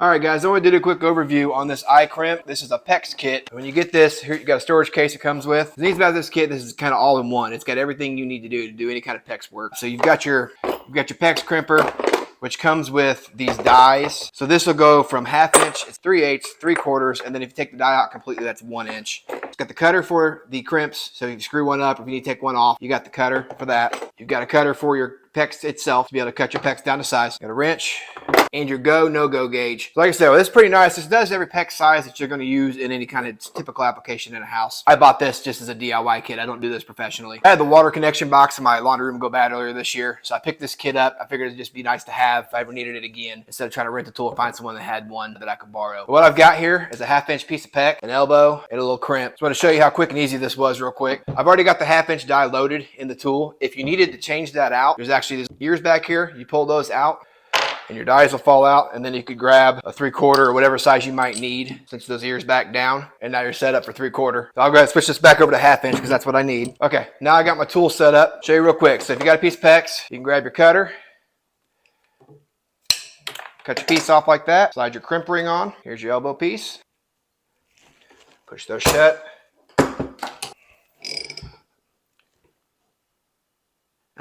Alright guys, I want to do a quick overview on this iCrimp. This is a PEX kit. When you get this, here you got a storage case it comes with. The neat about this kit, this is kind of all in one. It's got everything you need to do any kind of PEX work. So you've got your PEX Crimper, which comes with these dies. So this will go from 1/2 inch, it's 3/8, 3/4, and then if you take the die out completely, that's 1 inch. It's got the cutter for the crimps, so if you screw one up, if you need to take one off, you got the cutter for that. You've got a cutter for your PEX itself to be able to cut your PEX down to size. Got a wrench and your go, no-go gauge. So like I said, well, this is pretty nice. This does every PEX size that you're going to use in any kind of typical application in a house. I bought this just as a DIY kit. I don't do this professionally. I had the water connection box in my laundry room go bad earlier this year, so I picked this kit up. I figured it'd just be nice to have if I ever needed it again, instead of trying to rent the tool and find someone that had one that I could borrow. But what I've got here is a 1/2 inch piece of PEX, an elbow, and a little crimp. So I'm going to show you how quick and easy this was real quick. I've already got the 1/2 inch die loaded in the tool. If you needed to change that out, there's actually these ears back here. You pull those out and your dies will fall out, and then you could grab a 3/4 or whatever size you might need, since those ears back down, and now you're set up for 3/4. So I'll go ahead and switch this back over to 1/2 inch because that's what I need. Okay, now I got my tool set up. Show you real quick. So if you got a piece of PEX, you can grab your cutter, cut your piece off like that, slide your crimp ring on. Here's your elbow piece. Push those shut.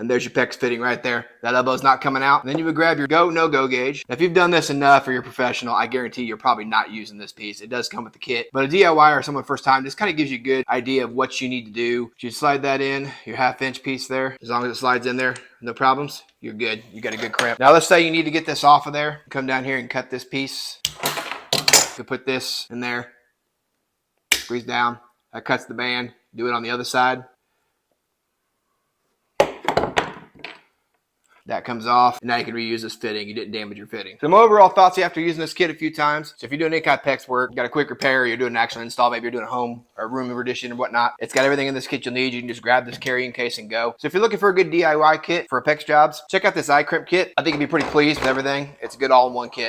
And there's your PEX fitting right there. That elbow's not coming out. And then you would grab your go, no-go gauge. Now, if you've done this enough or you're professional, I guarantee you're probably not using this piece. It does come with the kit. But a DIY or someone first time, this kind of gives you a good idea of what you need to do. You slide that in, your 1/2 inch piece there. As long as it slides in there, no problems, you're good. You got a good crimp. Now, let's say you need to get this off of there. Come down here and cut this piece. You put this in there. Squeeze down. That cuts the band. Do it on the other side. That comes off, and now you can reuse this fitting. You didn't damage your fitting. So my overall thoughts after using this kit a few times. So if you're doing any kind of PEX work, you got a quick repair, you're doing an actual install, maybe you're doing a home or room addition or whatnot, it's got everything in this kit you'll need. You can just grab this carrying case and go. So if you're looking for a good DIY kit for PEX jobs, check out this iCrimp kit. I think you'll be pretty pleased with everything. It's a good all-in-one kit.